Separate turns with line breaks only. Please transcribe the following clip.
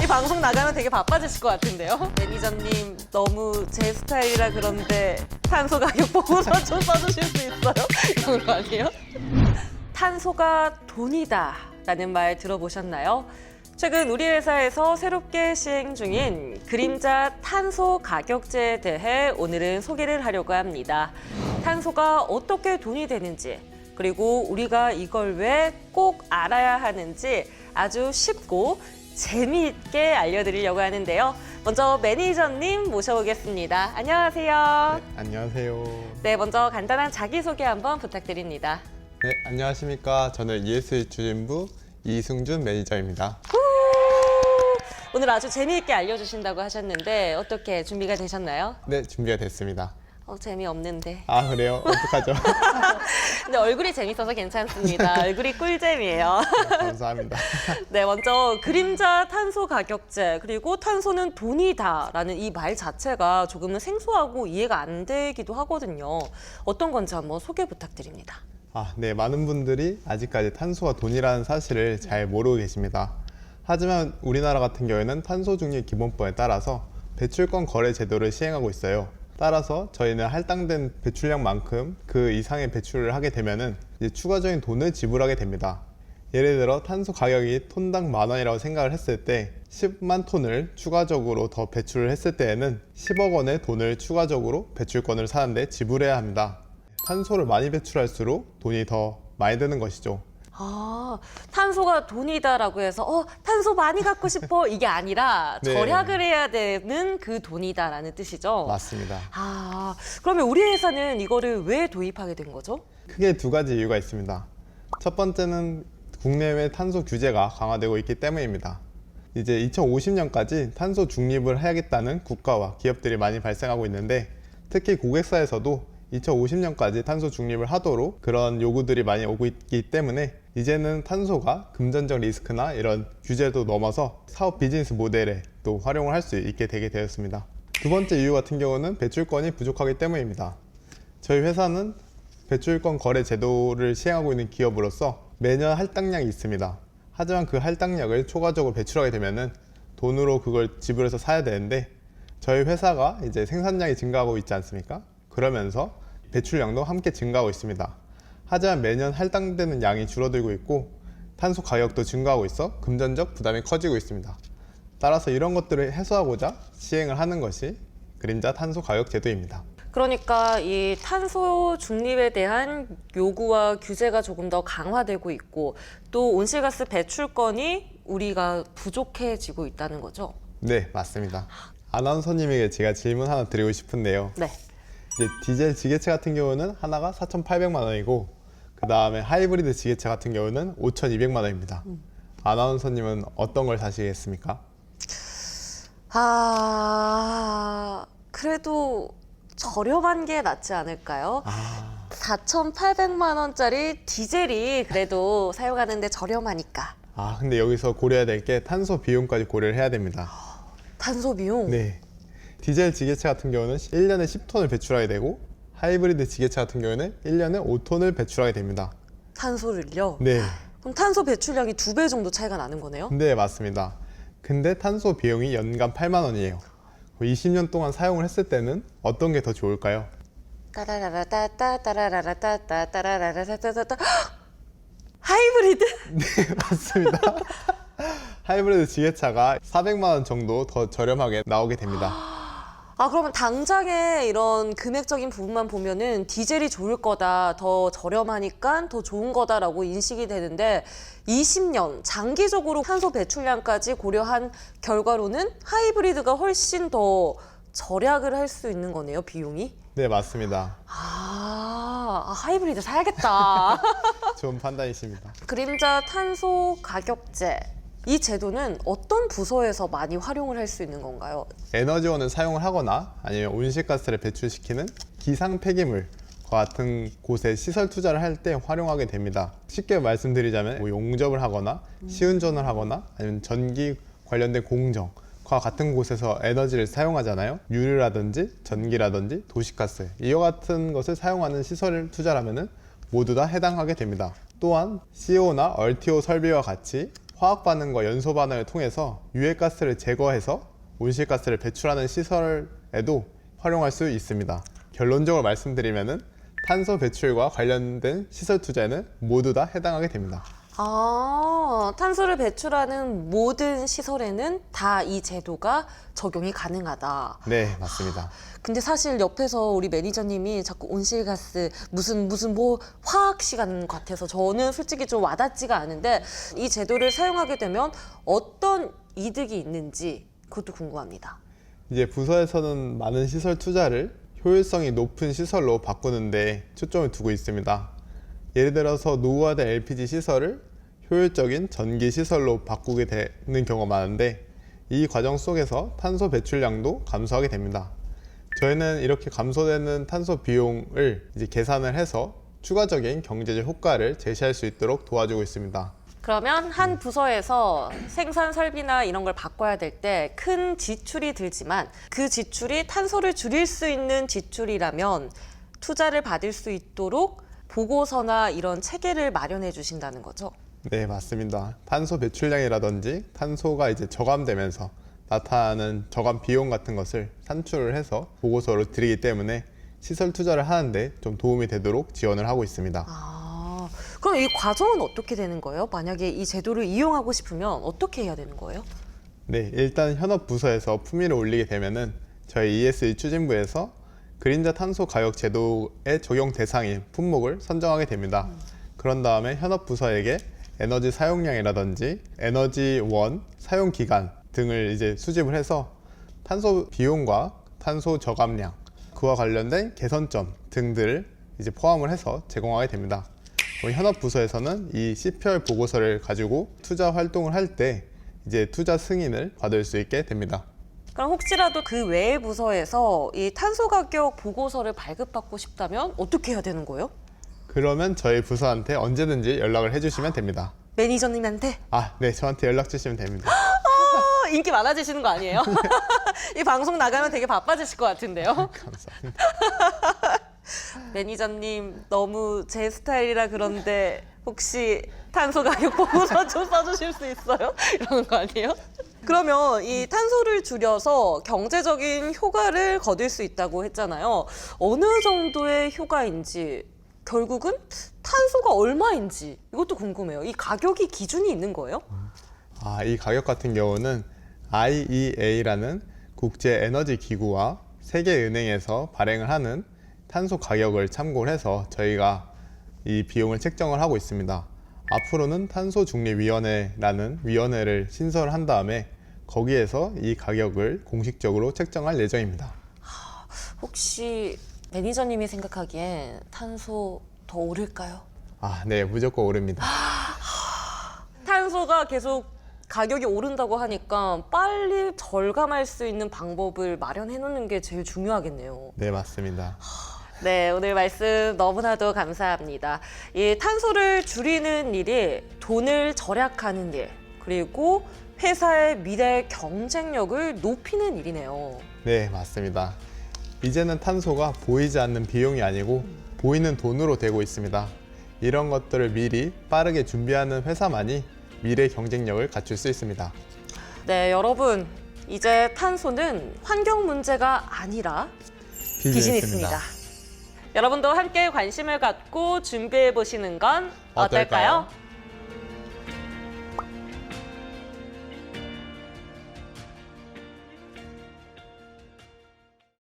이 방송 나가면 되게 바빠지실 것 같은데요? 매니저님 너무 제 스타일이라 그런데 탄소 가격 보고서 좀 써주실 수 있어요? 이런 거 아니에요? 탄소가 돈이다 라는 말 들어보셨나요? 최근 우리 회사에서 새롭게 시행 중인 그림자 탄소 가격제에 대해 오늘은 소개를 하려고 합니다. 탄소가 어떻게 돈이 되는지, 그리고 우리가 이걸 왜 꼭 알아야 하는지 아주 쉽고 재미있게 알려드리려고 하는데요. 먼저 매니저님 모셔보겠습니다. 안녕하세요.
네, 안녕하세요.
네, 먼저 간단한 자기소개 한번 부탁드립니다.
네, 안녕하십니까. 저는 ESG 추진부 이승준 매니저입니다.
오늘 아주 재미있게 알려주신다고 하셨는데 어떻게 준비가 되셨나요?
네, 준비가 됐습니다.
재미없는데.
아, 그래요? 어떡하죠?
근데 얼굴이 재밌어서 괜찮습니다. 얼굴이 꿀잼이에요.
감사합니다.
네, 먼저 그림자 탄소 가격제, 그리고 탄소는 돈이다라는 이 말 자체가 조금은 생소하고 이해가 안 되기도 하거든요. 어떤 건지 한번 소개 부탁드립니다.
아, 네, 많은 분들이 아직까지 탄소가 돈이라는 사실을 잘 모르고 계십니다. 하지만 우리나라 같은 경우에는 탄소중립기본법에 따라서 배출권 거래 제도를 시행하고 있어요. 따라서 저희는 할당된 배출량만큼 그 이상의 배출을 하게 되면은 이제 추가적인 돈을 지불하게 됩니다. 예를 들어 탄소 가격이 톤당 10,000원이라고 생각을 했을 때 10만 톤을 추가적으로 더 배출을 했을 때에는 10억 원의 돈을 추가적으로 배출권을 사는데 지불해야 합니다. 탄소를 많이 배출할수록 돈이 더 많이 드는 것이죠.
탄소가 돈이다라고 해서 탄소 많이 갖고 싶어 이게 아니라
네.
절약을 해야 되는 그 돈이다라는 뜻이죠.
맞습니다.
그러면 우리 회사는 이거를 왜 도입하게 된 거죠?
크게 두 가지 이유가 있습니다. 첫 번째는 국내외 탄소 규제가 강화되고 있기 때문입니다. 이제 2050년까지 탄소 중립을 해야겠다는 국가와 기업들이 많이 발생하고 있는데, 특히 고객사에서도 2050년까지 탄소 중립을 하도록 그런 요구들이 많이 오고 있기 때문에 이제는 탄소가 금전적 리스크나 이런 규제도 넘어서 사업 비즈니스 모델에 또 활용을 할 수 있게 되게 되었습니다. 두 번째 이유 같은 경우는 배출권이 부족하기 때문입니다. 저희 회사는 배출권 거래 제도를 시행하고 있는 기업으로서 매년 할당량이 있습니다. 하지만 그 할당량을 초과적으로 배출하게 되면은 돈으로 그걸 지불해서 사야 되는데, 저희 회사가 이제 생산량이 증가하고 있지 않습니까? 그러면서 배출량도 함께 증가하고 있습니다. 하지만 매년 할당되는 양이 줄어들고 있고 탄소 가격도 증가하고 있어 금전적 부담이 커지고 있습니다. 따라서 이런 것들을 해소하고자 시행을 하는 것이 그림자 탄소 가격 제도입니다.
그러니까 이 탄소 중립에 대한 요구와 규제가 조금 더 강화되고 있고, 또 온실가스 배출권이 우리가 부족해지고 있다는 거죠?
네, 맞습니다. 아나운서님에게 제가 질문 하나 드리고 싶은데요.
네.
이제 디젤 지게차 같은 경우는 하나가 4,800만 원이고 그 다음에 하이브리드 지게차 같은 경우는 5,200만 원입니다. 아나운서님은 어떤 걸 사시겠습니까?
그래도 저렴한 게 낫지 않을까요? 4,800만 원짜리 디젤이 그래도 사용하는데 저렴하니까.
근데 여기서 고려해야 될 게 탄소 비용까지 고려를 해야 됩니다.
탄소 비용?
네. 디젤 지게차 같은 경우는 1년에 10톤을 배출하게 되고 하이브리드 지게차 같은 경우는 1년에 5톤을 배출하게 됩니다.
탄소를요?
네.
그럼 탄소 배출량이 2배 정도 차이가 나는 거네요?
네, 맞습니다. 근데 탄소 비용이 연간 8만 원이에요. 20년 동안 사용을 했을 때는 어떤 게 더 좋을까요?
따라라라따따라라라따따따라라라따따따 하이브리드?
네, 맞습니다. 하이브리드 지게차가 400만 원 정도 더 저렴하게 나오게 됩니다.
그러면 당장에 이런 금액적인 부분만 보면은 디젤이 좋을 거다, 더 저렴하니까 더 좋은 거다라고 인식이 되는데 20년 장기적으로 탄소 배출량까지 고려한 결과로는 하이브리드가 훨씬 더 절약을 할 수 있는 거네요, 비용이?
네, 맞습니다.
하이브리드 사야겠다.
좋은 판단이십니다.
그림자 탄소 가격제. 이 제도는 어떤 부서에서 많이 활용을 할 수 있는 건가요?
에너지원을 사용을 하거나 아니면 온실가스를 배출시키는 기상 폐기물과 같은 곳에 시설 투자를 할 때 활용하게 됩니다. 쉽게 말씀드리자면 용접을 하거나 시운전을 하거나 아니면 전기 관련된 공정과 같은 곳에서 에너지를 사용하잖아요. 유류라든지 전기라든지 도시가스 이와 같은 것을 사용하는 시설을 투자하면 모두 다 해당하게 됩니다. 또한 CO나 RTO 설비와 같이 화학 반응과 연소 반응을 통해서 유해가스를 제거해서 온실가스를 배출하는 시설에도 활용할 수 있습니다. 결론적으로 말씀드리면은 탄소 배출과 관련된 시설 투자에는 모두 다 해당하게 됩니다.
탄소를 배출하는 모든 시설에는 다 이 제도가 적용이 가능하다.
네, 맞습니다.
근데 사실 옆에서 우리 매니저님이 자꾸 온실가스 무슨 뭐 화학 시간 같아서 저는 솔직히 좀 와닿지가 않은데 이 제도를 사용하게 되면 어떤 이득이 있는지 그것도 궁금합니다.
이제 부서에서는 많은 시설 투자를 효율성이 높은 시설로 바꾸는데 초점을 두고 있습니다. 예를 들어서 노후화된 LPG 시설을 효율적인 전기 시설로 바꾸게 되는 경우가 많은데 이 과정 속에서 탄소 배출량도 감소하게 됩니다. 저희는 이렇게 감소되는 탄소 비용을 이제 계산을 해서 추가적인 경제적 효과를 제시할 수 있도록 도와주고 있습니다.
그러면 한 부서에서 생산 설비나 이런 걸 바꿔야 될 때 큰 지출이 들지만 그 지출이 탄소를 줄일 수 있는 지출이라면 투자를 받을 수 있도록 보고서나 이런 체계를 마련해 주신다는 거죠.
네, 맞습니다. 탄소 배출량이라든지 탄소가 이제 저감되면서 나타나는 저감 비용 같은 것을 산출을 해서 보고서로 드리기 때문에 시설 투자를 하는데 좀 도움이 되도록 지원을 하고 있습니다.
그럼 이 과정은 어떻게 되는 거예요? 만약에 이 제도를 이용하고 싶으면 어떻게 해야 되는 거예요?
네, 일단 현업 부서에서 품위를 올리게 되면은 저희 ESG 추진부에서 그린자 탄소 가격 제도의 적용 대상인 품목을 선정하게 됩니다. 그런 다음에 현업 부서에게 에너지 사용량이라든지 에너지원 사용 기간 등을 이제 수집을 해서 탄소 비용과 탄소 저감량, 그와 관련된 개선점 등들을 이제 포함을 해서 제공하게 됩니다. 현업 부서에서는 이 CPR 보고서를 가지고 투자 활동을 할 때 이제 투자 승인을 받을 수 있게 됩니다.
그럼 혹시라도 그 외의 부서에서 이 탄소 가격 보고서를 발급받고 싶다면 어떻게 해야 되는 거예요?
그러면 저희 부서한테 언제든지 연락을 해주시면 됩니다.
매니저님한테?
네, 저한테 연락 주시면 됩니다.
인기 많아지시는 거 아니에요? 이 방송 나가면 되게 바빠지실 것 같은데요?
감사합니다.
매니저님 너무 제 스타일이라 그런데 혹시 탄소 가격 보고서 좀 써주실 수 있어요? 이러는 거 아니에요? 그러면 이 탄소를 줄여서 경제적인 효과를 거둘 수 있다고 했잖아요. 어느 정도의 효과인지, 결국은 탄소가 얼마인지 이것도 궁금해요. 이 가격이 기준이 있는 거예요?
이 가격 같은 경우는 IEA라는 국제 에너지 기구와 세계은행에서 발행을 하는 탄소 가격을 참고를 해서 저희가 이 비용을 책정을 하고 있습니다. 앞으로는 탄소중립위원회라는 위원회를 신설을 한 다음에 거기에서 이 가격을 공식적으로 책정할 예정입니다.
혹시 매니저님이 생각하기엔 탄소 더 오를까요?
네, 무조건 오릅니다.
탄소가 계속 가격이 오른다고 하니까 빨리 절감할 수 있는 방법을 마련해 놓는 게 제일 중요하겠네요.
네, 맞습니다.
네, 오늘 말씀 너무나도 감사합니다. 이 탄소를 줄이는 일이 돈을 절약하는 일, 그리고 회사의 미래 경쟁력을 높이는 일이네요.
네, 맞습니다. 이제는 탄소가 보이지 않는 비용이 아니고 보이는 돈으로 되고 있습니다. 이런 것들을 미리 빠르게 준비하는 회사만이 미래 경쟁력을 갖출 수 있습니다.
네, 여러분, 이제 탄소는 환경 문제가 아니라 비즈니스입니다. 여러분도 함께 관심을 갖고 준비해 보시는 건 어떨까요?